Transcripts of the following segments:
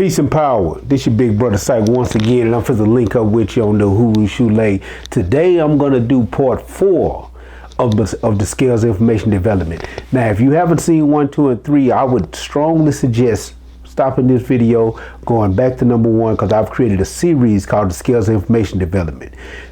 Peace and power. This your big brother Psyche once again, and I'm finna link up with you on the Hulu Shoelay. Today I'm gonna do part 4 of the Scales of Information Development. Now, if you haven't seen 1, 2, and 3, I would strongly suggest stopping this video, going back to number 1, because I've created a series called the Scales of Information Development.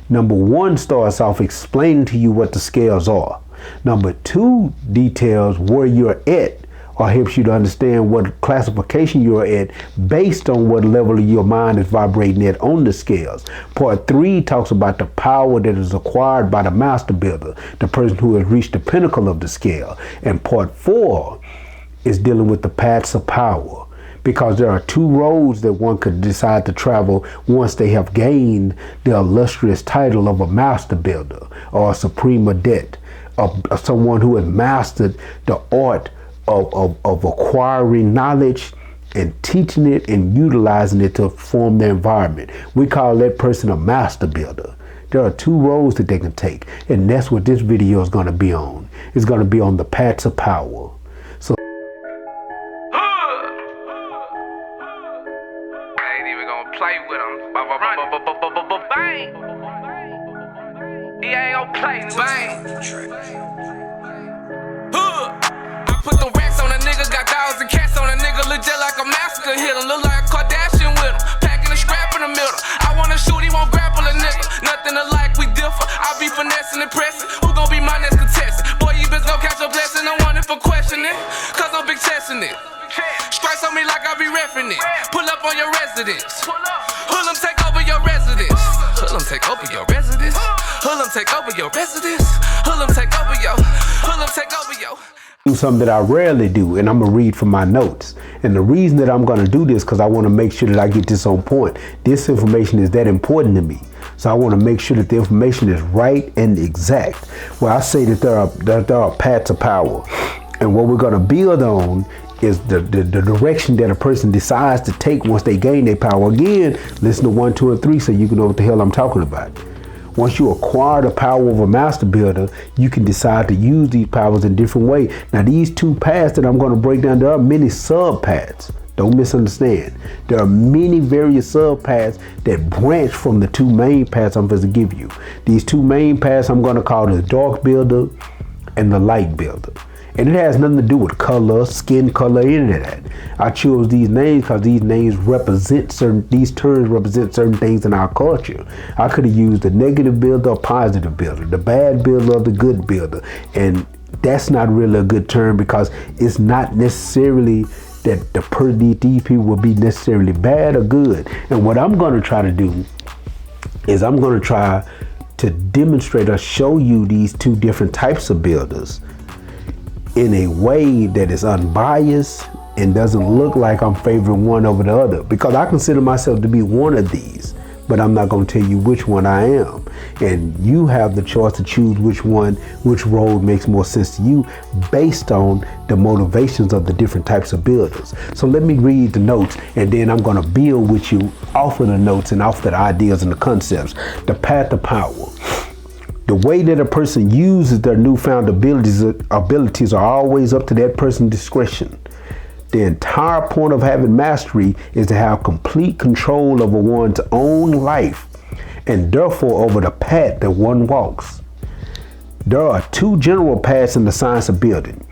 Number 1 starts off explaining to you what the scales are. Number 2 details where you're at, or helps you to understand what classification you're at based on what level of your mind is vibrating at on the scales. Part 3 talks about the power that is acquired by the master builder, the person who has reached the pinnacle of the scale. And part 4 is dealing with the paths of power, because there are 2 roads that one could decide to travel once they have gained the illustrious title of a master builder or a supreme adept, of someone who has mastered the art of acquiring knowledge and teaching it and utilizing it to form their environment. We call that person a master builder. There are 2 roads that they can take, and that's what this video is going to be on. It's going to be on the paths of power. So I ain't even gonna play with him. Bang! He ain't gonna play with bang! I put them racks on a nigga, got dogs and cats on a nigga, look just like a massacre hit him, look like a Kardashian with him, packing a scrap in the middle. I wanna shoot, he won't grapple a nigga, nothing alike, we differ. I be finessing and pressing, who gon' be my next contestant? Boy, you best gon' catch a blessing, I'm wanting for questioning, cause I'm big chesting it. Strikes on me like I be reffing it, pull up on your residence, Hoodlum take over your residence, Hoodlum take over your residence, Hoodlum take over your residence, Hoodlum take over your, Hoodlum take over your. Do something that I rarely do, and I'm gonna read from my notes. And the reason that I'm gonna do this, because I want to make sure that I get this on point. This information is that important to me, so I want to make sure that the information is right and exact. Well, I say that there are paths of power, and what we're gonna build on is the direction that a person decides to take once they gain their power. Again, listen to 1, 2, and 3 so you can know what the hell I'm talking about. Once you acquire the power of a master builder, you can decide to use these powers in different ways. Now, these 2 paths that I'm going to break down, there are many sub paths. Don't misunderstand. There are many various sub paths that branch from the 2 main paths I'm going to give you. These 2 main paths I'm going to call the dark builder and the light builder. And it has nothing to do with color, skin color, any of that. I chose these names because these names represent these terms represent certain things in our culture. I could have used the negative builder or positive builder, the bad builder or the good builder. And that's not really a good term, because it's not necessarily that these people will be necessarily bad or good. And what I'm going to try to do is I'm going to try to demonstrate or show you these 2 different types of builders in a way that is unbiased and doesn't look like I'm favoring one over the other, because I consider myself to be one of these, but I'm not going to tell you which one I am. And you have the choice to choose which road makes more sense to you based on the motivations of the different types of builders. So let me read the notes, and then I'm going to build with you off of the notes and off of the ideas and the concepts. The path of power. The way that a person uses their newfound abilities are always up to that person's discretion. The entire point of having mastery is to have complete control over one's own life, and therefore over the path that one walks. There are 2 general paths in the science of building.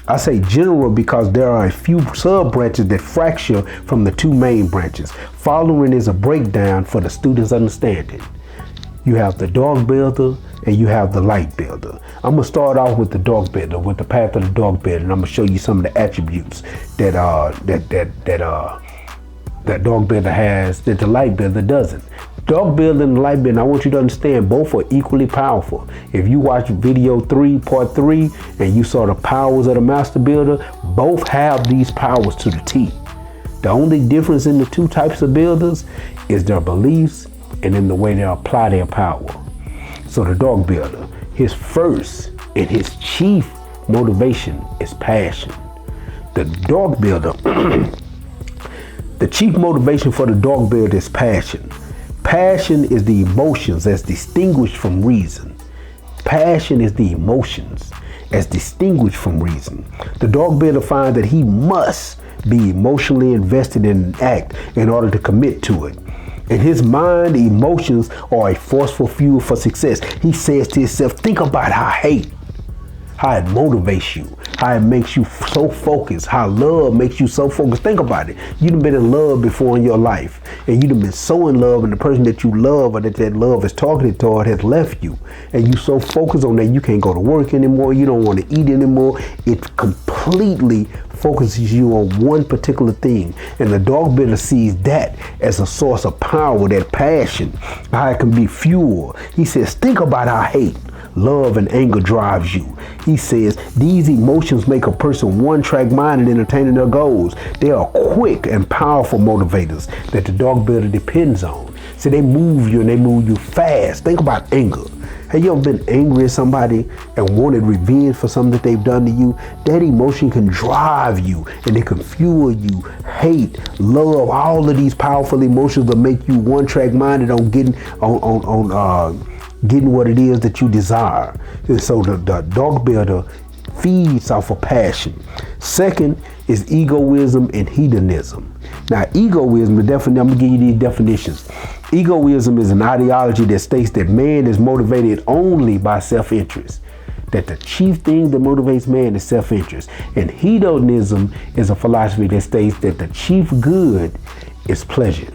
I say general because there are a few sub-branches that fracture from the 2 main branches. Following is a breakdown for the student's understanding. You have the dark builder and you have the light builder. I'm gonna start off with the dark builder, with the path of the dark builder, and I'm gonna show you some of the attributes that dark builder has that the light builder doesn't. Dark builder and the light builder, I want you to understand, both are equally powerful. If you watch video 3, part 3, and you saw the powers of the master builder, both have these powers to the T. The only difference in the 2 types of builders is their beliefs and in the way they apply their power. So the dark builder, his first and his chief motivation is passion. The dark builder, the chief motivation for the dark builder is passion. Passion is the emotions as distinguished from reason. Passion is the emotions as distinguished from reason. The dark builder finds that he must be emotionally invested in an act in order to commit to it. In his mind, emotions are a forceful fuel for success. He says to himself, think about how hate, how it motivates you, how it makes you so focused, how love makes you so focused. Think about it. You've been in love before in your life, and you've been so in love, and the person that you love or that love is targeted toward has left you, and you so focused on that you can't go to work anymore, you don't want to eat anymore. It completely focuses you on one particular thing, and the dog builder sees that as a source of power, that passion, how it can be fuel. He says, think about how hate, love, and anger drives you. He says these emotions make a person one-track minded in attaining their goals. They are quick and powerful motivators that the dog builder depends on. See, they move you and they move you fast. Think about anger. Have you ever been angry at somebody and wanted revenge for something that they've done to you? That emotion can drive you and it can fuel you. Hate, love, all of these powerful emotions will make you one-track minded on getting getting what it is that you desire. And so the dog builder feeds off of passion. Second is egoism and hedonism. Now, egoism, I'm gonna give you these definitions. Egoism is an ideology that states that man is motivated only by self-interest, that the chief thing that motivates man is self-interest. And hedonism is a philosophy that states that the chief good is pleasure.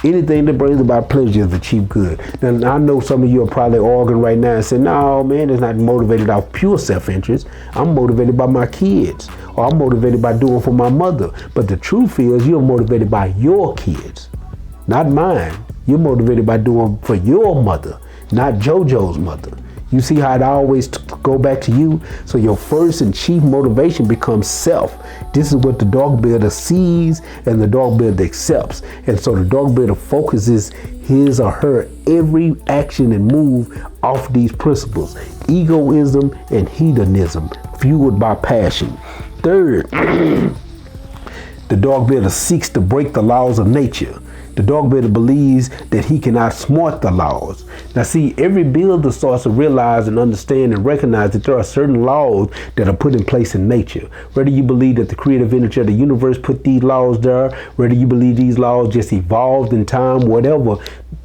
Anything that brings about pleasure is the chief good. Now, I know some of you are probably arguing right now and saying, no, man, it's not motivated off pure self-interest. I'm motivated by my kids, or I'm motivated by doing for my mother. But the truth is you're motivated by your kids, not mine. You're motivated by doing for your mother, not JoJo's mother. You see how it always go back to you? So your first and chief motivation becomes self. This is what the dog builder sees and the dog builder accepts. And so the dog builder focuses his or her every action and move off these principles: egoism and hedonism, fueled by passion. Third, the dog builder seeks to break the laws of nature. The dog builder believes that he can outsmart the laws. Now see, every builder starts to realize and understand and recognize that there are certain laws that are put in place in nature. Whether you believe that the creative energy of the universe put these laws there, whether you believe these laws just evolved in time, whatever,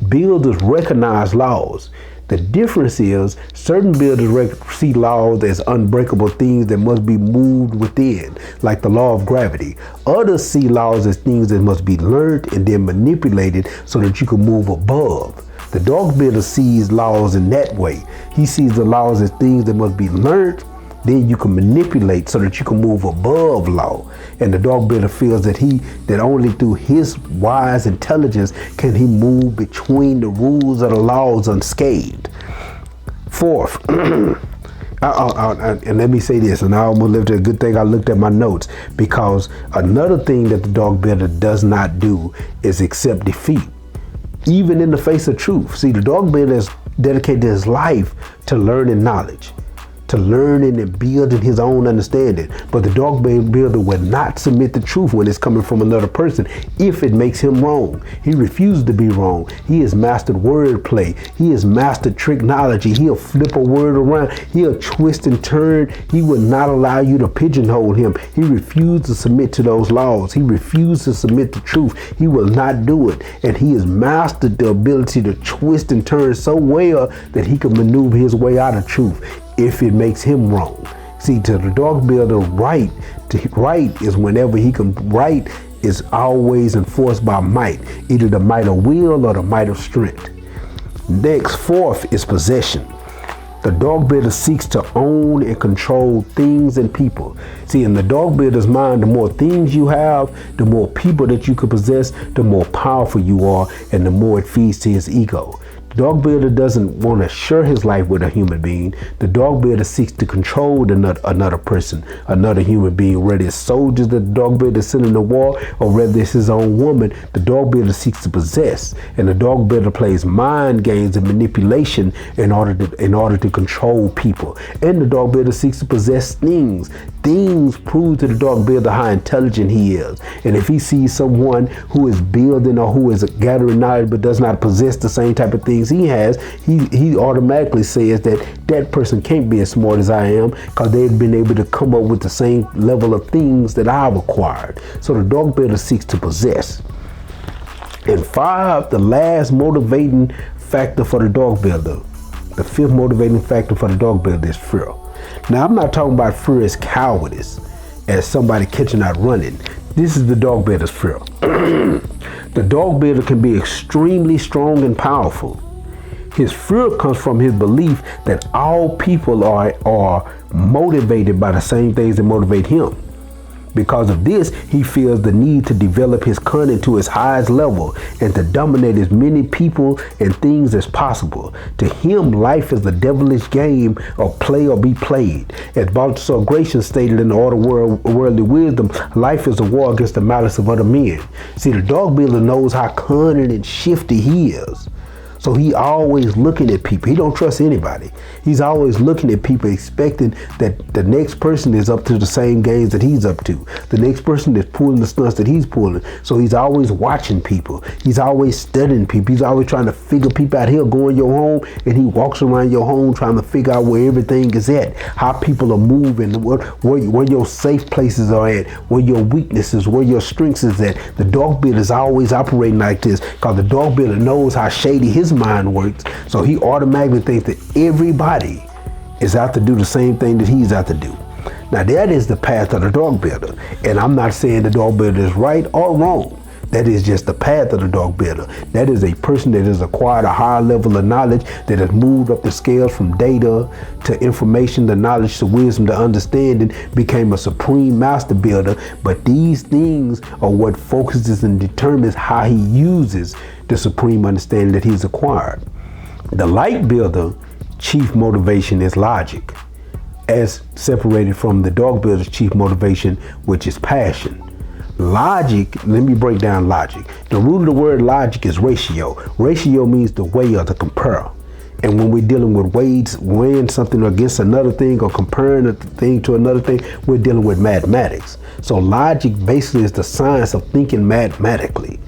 builders recognize laws. The difference is certain builders see laws as unbreakable things that must be moved within, like the law of gravity. Others see laws as things that must be learned and then manipulated so that you can move above. The dog builder sees laws in that way. He sees the laws as things that must be learned, then you can manipulate so that you can move above law. And the dog builder feels that only through his wise intelligence can he move between the rules of the laws unscathed. Fourth, and let me say this, and I almost left it a good thing I looked at my notes, because another thing that the dog builder does not do is accept defeat, even in the face of truth. See, the dog builder has dedicated his life to learning knowledge, to learning and building his own understanding. But the dog builder will not submit the truth when it's coming from another person if it makes him wrong. He refuses to be wrong. He has mastered wordplay. He has mastered tricknology. He'll flip a word around. He'll twist and turn. He will not allow you to pigeonhole him. He refused to submit to those laws. He refused to submit to truth. He will not do it. And he has mastered the ability to twist and turn so well that he can maneuver his way out of truth if it makes him wrong. See, to the dog builder, right is whenever he can. Right is always enforced by might, either the might of will or the might of strength. Next, fourth is possession. The dog builder seeks to own and control things and people. See, in the dog builder's mind, the more things you have, the more people that you can possess, the more powerful you are, and the more it feeds to his ego. The dog builder doesn't want to share his life with a human being. The dog builder seeks to control another person, another human being, whether it's soldiers that the dog builder sent in the war or whether it's his own woman. The dog builder seeks to possess, and the dog builder plays mind games and manipulation in order to control people. And the dog builder seeks to possess things. Things prove to the dog builder how intelligent he is. And if he sees someone who is building or who is gathering knowledge but does not possess the same type of thing things he has, he automatically says that person can't be as smart as I am because they've been able to come up with the same level of things that I've acquired. So the dog builder seeks to possess. And 5, the last motivating factor for the dog builder, the 5th motivating factor for the dog builder is fear. Now, I'm not talking about fear as cowardice, as somebody catching out running. This is the dog builder's fear. The dog builder can be extremely strong and powerful. His fear comes from his belief that all people are motivated by the same things that motivate him. Because of this, he feels the need to develop his cunning to its highest level and to dominate as many people and things as possible. To him, life is a devilish game of play or be played. As Balthasar Gracian stated in the Art of Worldly Wisdom, life is a war against the malice of other men. See, the dog builder knows how cunning and shifty he is. So he always looking at people. He don't trust anybody. He's always looking at people expecting that the next person is up to the same games that he's up to. The next person is pulling the stunts that he's pulling. So he's always watching people. He's always studying people. He's always trying to figure people out. He'll go in your home and he walks around your home trying to figure out where everything is at, how people are moving, where your safe places are at, where your weaknesses, where your strengths is at. The dog builder is always operating like this because the dog builder knows how shady his mind works, so he automatically thinks that everybody is out to do the same thing that he's out to do. Now that is the path of the dog builder, and I'm not saying the dog builder is right or wrong. That is just the path of the dog builder. That is a person that has acquired a higher level of knowledge, that has moved up the scales from data to information to knowledge to wisdom to understanding, became a supreme master builder. But these things are what focuses and determines how he uses the supreme understanding that he's acquired. The light builder chief motivation is logic, as separated from the dog builder's chief motivation, which is passion. Logic, let me break down logic. The root of the word logic is ratio. Ratio means to weigh or to compare. And when we're dealing with weighing something against another thing or comparing a thing to another thing, we're dealing with mathematics. So logic basically is the science of thinking mathematically.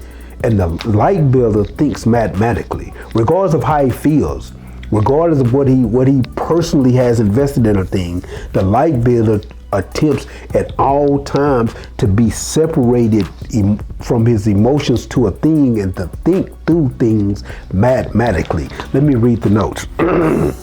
And the light builder thinks mathematically, regardless of how he feels, regardless of what he personally has invested in a thing. The light builder attempts at all times to be separated from his emotions to a thing and to think through things mathematically. Let me read the notes. Let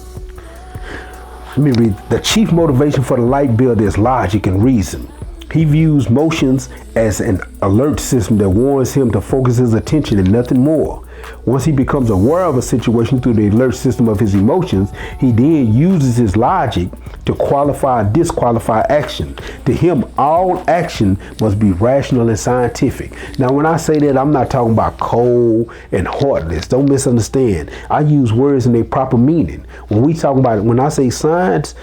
me read. The chief motivation for the light builder is logic and reason. He views motions as an alert system that warns him to focus his attention and nothing more. Once he becomes aware of a situation through the alert system of his emotions, he then uses his logic to qualify or disqualify action. To him, all action must be rational and scientific. Now, when I say that, I'm not talking about cold and heartless. Don't misunderstand. I use words in their proper meaning. When I say science,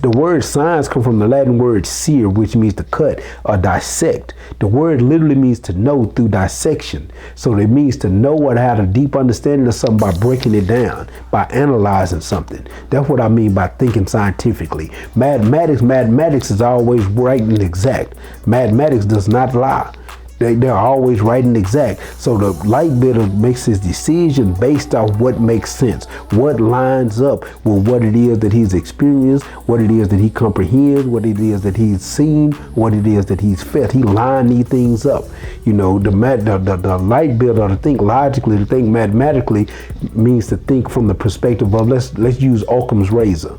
the word science comes from the Latin word sear, which means to cut or dissect. The word literally means to know through dissection. So it means to know or have a deep understanding of something by breaking it down, by analyzing something. That's what I mean by thinking scientifically. Mathematics is always right and exact. Mathematics does not lie. They're always right and exact. So the light builder makes his decision based off what makes sense, what lines up with what it is that he's experienced, what it is that he comprehends, what it is that he's seen, what it is that he's felt. He line these things up. You know, the light builder, to think logically, to think mathematically, means to think from the perspective of let's use Occam's razor.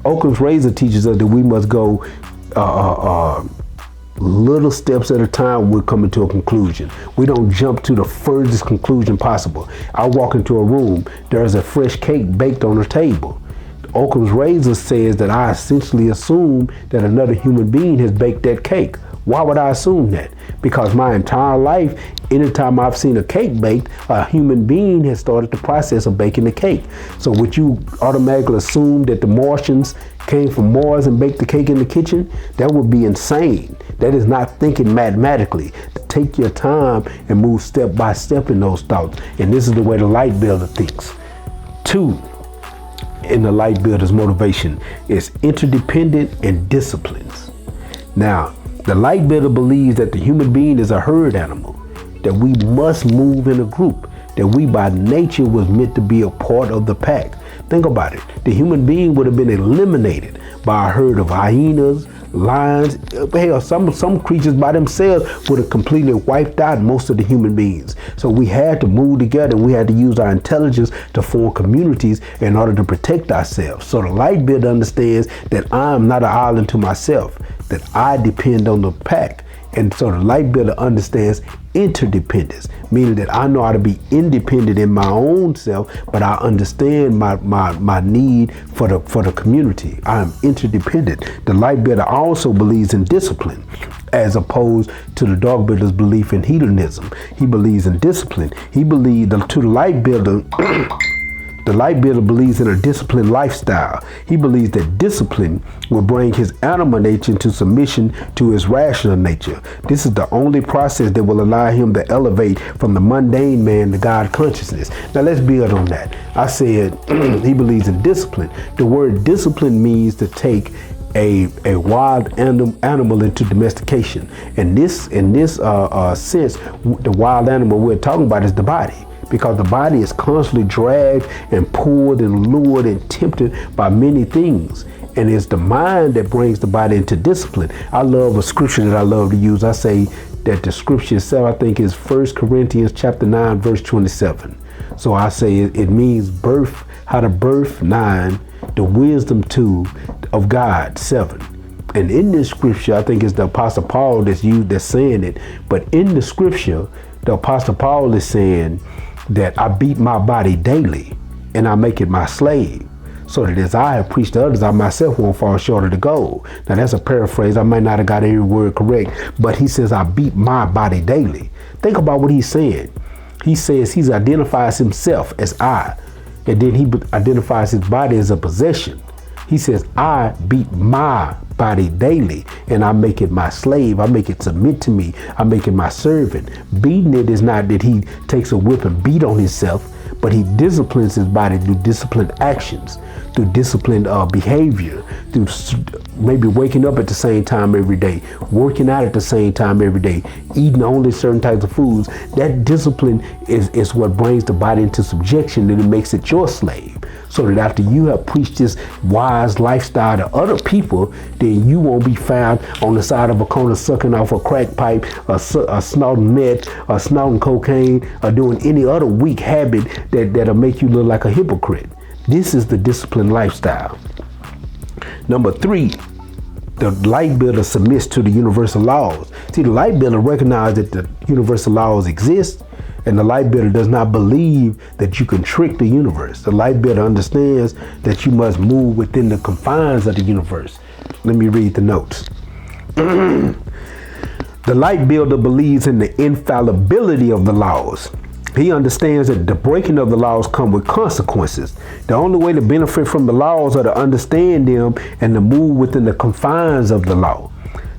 Occam's razor teaches us that we must go little steps at a time. We're coming to a conclusion. We don't jump to the furthest conclusion possible. I walk into a room, there's a fresh cake baked on the table. Occam's razor says that I essentially assume that another human being has baked that cake. Why would I assume that? Because my entire life, anytime I've seen a cake baked, a human being has started the process of baking the cake. So would you automatically assume that the Martians came from Mars and baked the cake in the kitchen? That would be insane. That is not thinking mathematically. Take your time and move step by step in those thoughts. And this is the way the light builder thinks. 2, in the light builder's motivation is interdependent and disciplines. Now, the light builder believes that the human being is a herd animal, that we must move in a group, that we by nature was meant to be a part of the pack. Think about it. The human being would have been eliminated by a herd of hyenas, lions. Hell, some creatures by themselves would have completely wiped out most of the human beings. So we had to move together, and we had to use our intelligence to form communities in order to protect ourselves. So the light builder understands that I am not an island to myself, that I depend on the pack. And so the light builder understands interdependence, meaning that I know how to be independent in my own self, but I understand my need for the community. I am interdependent. The light builder also believes in discipline, as opposed to the dark builder's belief in hedonism. He believes in discipline. He believes to the light builder. The light builder believes in a disciplined lifestyle. He believes that discipline will bring his animal nature into submission to his rational nature. This is the only process that will allow him to elevate from the mundane man to God consciousness. Now let's build on that. I said he believes in discipline. The word discipline means to take a wild animal into domestication. In this sense, the wild animal we're talking about is the body. Because the body is constantly dragged and pulled and lured and tempted by many things. And it's the mind that brings the body into discipline. I love a scripture that I love to use. I say that the scripture itself, I think, is 1 Corinthians chapter 9, verse 27. So I say it means birth, how to birth 9, the wisdom 2 of God 7. And in this scripture, I think it's the Apostle Paul that's saying it. But in the scripture, the Apostle Paul is saying that I beat my body daily and I make it my slave, so that as I have preached to others, I myself won't fall short of the goal. Now that's a paraphrase. I might not have got every word correct, but he says I beat my body daily. Think about what he's saying. He says he identifies himself as I, and then he identifies his body as a possession. He says, I beat my body daily and I make it my slave. I make it submit to me. I make it my servant. Beating it is not that he takes a whip and beat on himself, but he disciplines his body through disciplined actions, through disciplined behavior, through maybe waking up at the same time every day, working out at the same time every day, eating only certain types of foods. That discipline is what brings the body into subjection, and it makes it your slave. So that after you have preached this wise lifestyle to other people, then you won't be found on the side of a corner sucking off a crack pipe, or snorting meth, or snorting cocaine, or doing any other weak habit that'll make you look like a hypocrite. This is the disciplined lifestyle. Number 3, the light builder submits to the universal laws. See, the light builder recognizes that the universal laws exist, and the light builder does not believe that you can trick the universe. The light builder understands that you must move within the confines of the universe. Let me read the notes. The light builder believes in the infallibility of the laws. He understands that the breaking of the laws come with consequences. The only way to benefit from the laws are to understand them and to move within the confines of the law.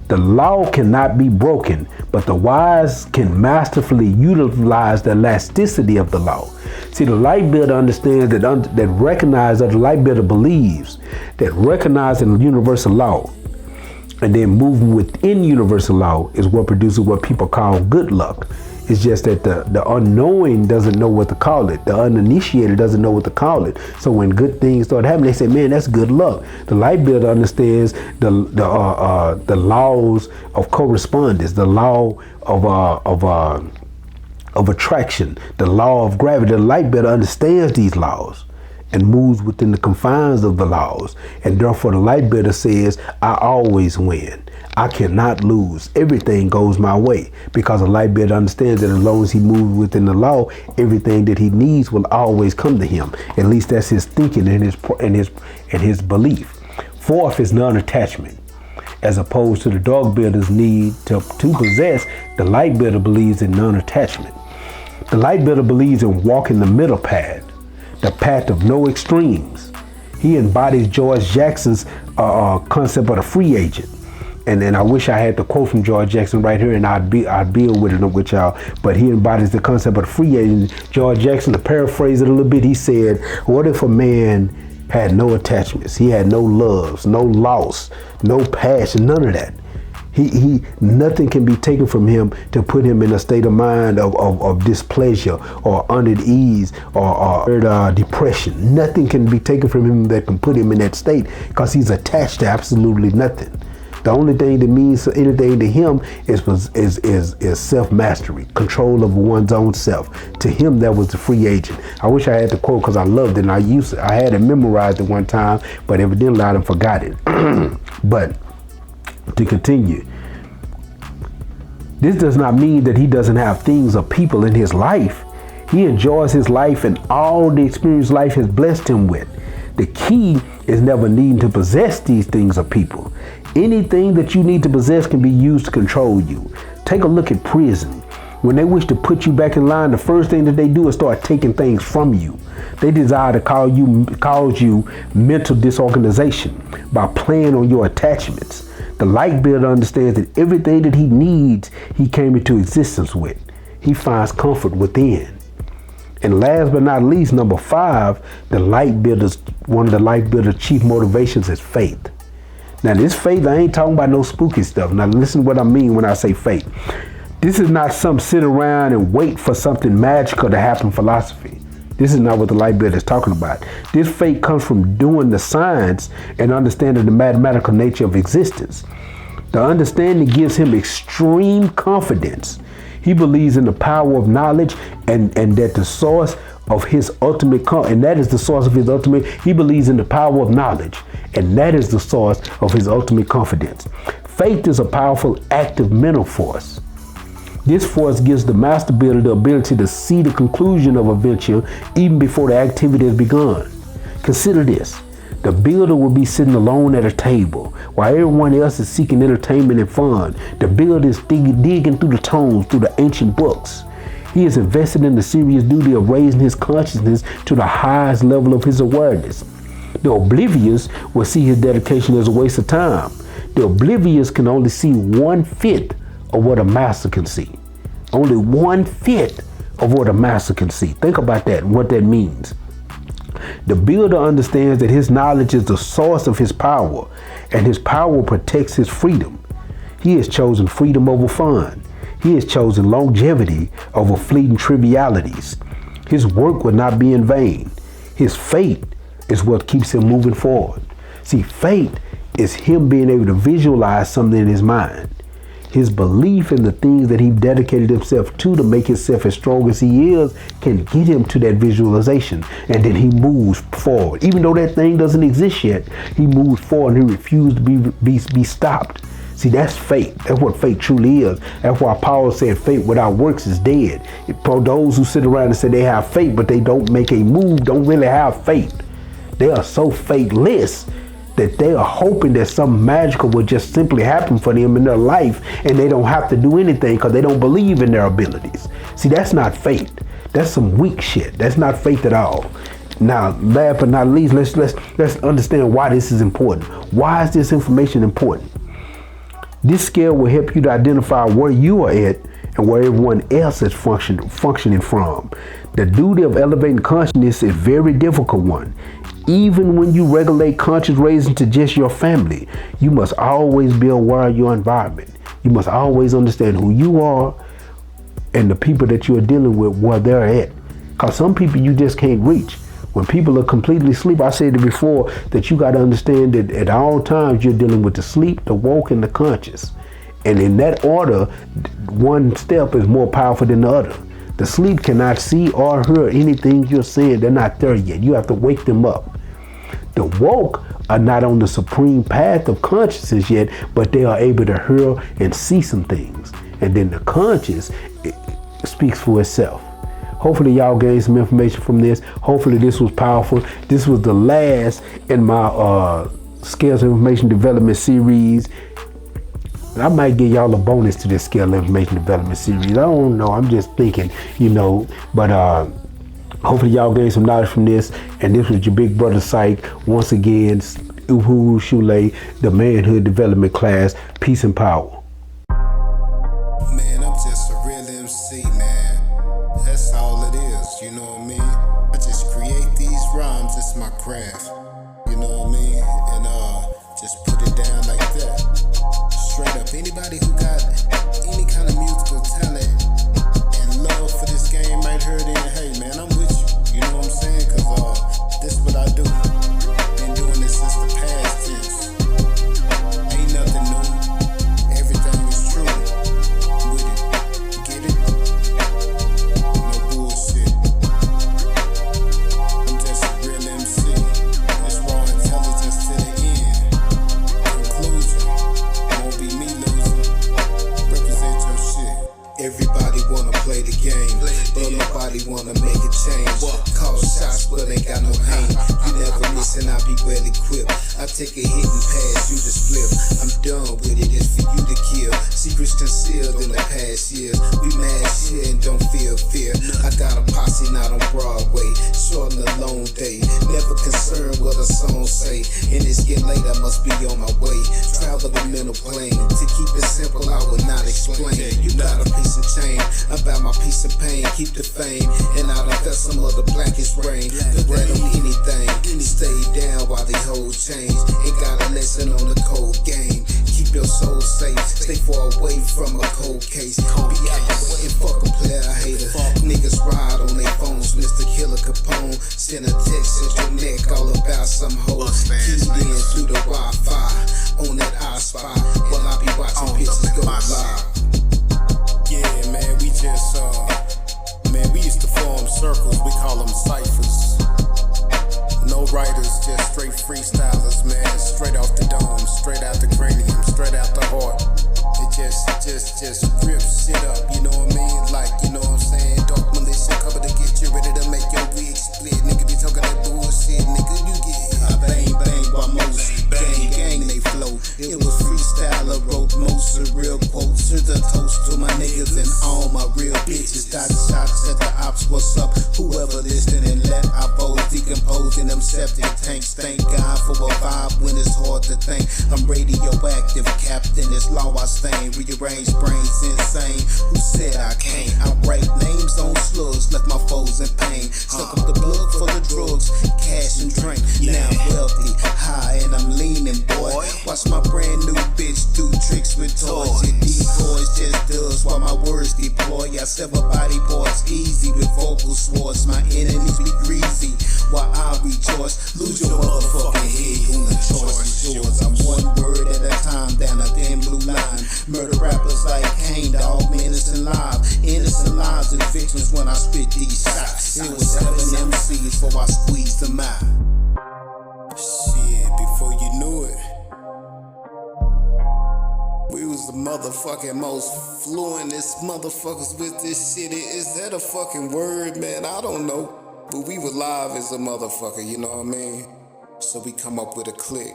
The law cannot be broken, but the wise can masterfully utilize the elasticity of the law. See, the light builder understands that recognize that the light builder believes that recognizing the universal law and then moving within universal law is what produces what people call good luck. It's just that the unknowing doesn't know what to call it. The uninitiated doesn't know what to call it. So when good things start happening, they say, man, that's good luck. The light builder understands the laws of correspondence, the law of attraction, the law of gravity. The light builder understands these laws and moves within the confines of the laws. And therefore the light builder says, I always win. I cannot lose. Everything goes my way, because a light builder understands that as long as he moves within the law, everything that he needs will always come to him. At least that's his thinking and his belief. 4th is non-attachment. As opposed to the dark builder's need to possess, the light builder believes in non-attachment. The light builder believes in walking the middle path, the path of no extremes. He embodies George Jackson's concept of the free agent. And I wish I had the quote from George Jackson right here, and I'd build with it with y'all. But he embodies the concept of the free agent. George Jackson, to paraphrase it a little bit, he said, what if a man had no attachments? He had no loves, no loss, no passion, none of that. Nothing can be taken from him to put him in a state of mind of displeasure or unease or depression. Nothing can be taken from him that can put him in that state, because he's attached to absolutely nothing. The only thing that means anything to him is self-mastery, control of one's own self. To him, that was the free agent. I wish I had the quote, because I loved it, and I had it memorized at one time, but evidently I done forgot it. But to continue, this does not mean that he doesn't have things or people in his life. He enjoys his life and all the experience life has blessed him with. The key is never needing to possess these things or people. Anything that you need to possess can be used to control you. Take a look at prison. When they wish to put you back in line, the first thing that they do is start taking things from you. They desire to cause you mental disorganization by playing on your attachments. The light builder understands that everything that he needs, he came into existence with. He finds comfort within. And last but not least, number 5, one of the light builder's chief motivations is faith. Now this faith, I ain't talking about no spooky stuff. Now listen to what I mean when I say faith. This is not some sit around and wait for something magical to happen philosophy. This is not what the light builder is talking about. This faith comes from doing the science and understanding the mathematical nature of existence. The understanding gives him extreme confidence. He believes in the power of knowledge and that the source of his ultimate, and that is the source of his ultimate, he believes in the power of knowledge, and that is the source of his ultimate confidence. Faith is a powerful active mental force. This force gives the master builder the ability to see the conclusion of a venture even before the activity has begun. Consider this. The builder will be sitting alone at a table while everyone else is seeking entertainment and fun. The builder is digging through the tomes, through the ancient books. He is invested in the serious duty of raising his consciousness to the highest level of his awareness. The oblivious will see his dedication as a waste of time. The oblivious can only see 1/5 of what a master can see. Only 1/5 of what a master can see. Think about that and what that means. The builder understands that his knowledge is the source of his power, and his power protects his freedom. He has chosen freedom over fun. He has chosen longevity over fleeting trivialities. His work will not be in vain. His faith is what keeps him moving forward. See, faith is him being able to visualize something in his mind. His belief in the things that he dedicated himself to make himself as strong as he is can get him to that visualization, and then he moves forward. Even though that thing doesn't exist yet, he moves forward and he refuses to be stopped. See, that's faith. That's what faith truly is. That's why Paul said faith without works is dead. For those who sit around and say they have faith, but they don't make a move, don't really have faith. They are so faithless that they are hoping that something magical will just simply happen for them in their life, and they don't have to do anything because they don't believe in their abilities. See, that's not faith. That's some weak shit. That's not faith at all. Now, last but not least, let's understand why this is important. Why is this information important? This scale will help you to identify where you are at and where everyone else is functioning from. The duty of elevating consciousness is a very difficult one. Even when you regulate conscious raising to just your family, you must always be aware of your environment. You must always understand who you are and the people that you are dealing with, where they're at. Because some people you just can't reach. When people are completely asleep, I said it before, that you got to understand that at all times you're dealing with the sleep, the woke, and the conscious. And in that order, one step is more powerful than the other. The sleep cannot see or hear anything you're saying. They're not there yet. You have to wake them up. The woke are not on the supreme path of consciousness yet, but they are able to hear and see some things. And then the conscious, it speaks for itself. Hopefully y'all gained some information from this. Hopefully this was powerful. This was the last in my Scales of Information Development series. I might give y'all a bonus to this Scale of Information Development series. I don't know. I'm just thinking, but hopefully y'all gained some knowledge from this. And this was your big brother Psyche. Once again, Uhu Shule, the manhood development class. Peace and power. Man, I'm just a real MC, man. That's all it is, you know what I mean? I just create these rhymes, it's my craft. You know what I mean? And just put it down like that. Straight up, anybody Everybody wanna make a change. Call shots but ain't got no aim. You never miss and I be well equipped. I take a hit and pass you the split. I'm done with it, it's for you to kill. Secrets concealed in the past years. We mad shit and don't feel fear. I got a posse not on Broadway. Short and a long day. Never concerned what a song say. And it's getting late, I must be on my way. Travel the mental plane. To keep it simple, I will not explain. You got a piece of change. About my piece of pain. Keep the fame. And I done felt some of the blackest rain. The bread on anything. Stay down while they hold change. Ain't got a lesson on the cold game. Keep your soul safe. Stay far away from a cold case. Be out the way and fuck a player hater. Niggas ride on their phones. Mr. Killer Capone. Send a text at your neck all about some hoes. Keep in through the Wi-Fi. On that I-Spy. While I be watching pictures go live. Yeah, man, we just, man, we used to form circles. We call them ciphers. No writers, just straight freestylers, man. Straight off the dome, straight out the cranium, straight out the heart. It just rips shit up, you know what I mean? Like, you know what I'm saying? Dark militia cover to get you ready to make your wig split. Nigga be talking that bullshit, nigga, you get Bang, bang, by most. Gang, gang, they flow. It was freestyle, I wrote most of real quotes. Here's a toast to my niggas and all my real bitches. Got shots at the ops, what's up? Whoever listening, let our foes decompose in them septic tanks. Thank God for a vibe when it's hard to think. I'm radioactive, captain, it's law I stain. Rearrange brains, insane. Who said I can't? I write names on slugs, left my foes in pain. Suck up the blood for the drugs, cash and drink. Now I'm wealthy, high, and I'm leaning, boy. Watch my brand new bitch do tricks with toys. Your decoys just does while my words deploy. I sever body parts easy with vocal swords. My enemies be greasy while I rejoice. Lose your motherfucking head when the choice is yours. I'm one word at a time down a thin blue line. Murder rappers like Kane, dog, innocent lives. Innocent lives is victims when I spit these shots. It was 7 MCs before I squeezed them out. shit before you knew it. We was the motherfucking most fluentest motherfuckers with this shit. Is that a fucking word, man? I don't know. But we were live as a motherfucker, you know what I mean? So we come up with a click,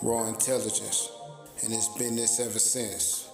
raw intelligence. And it's been this ever since.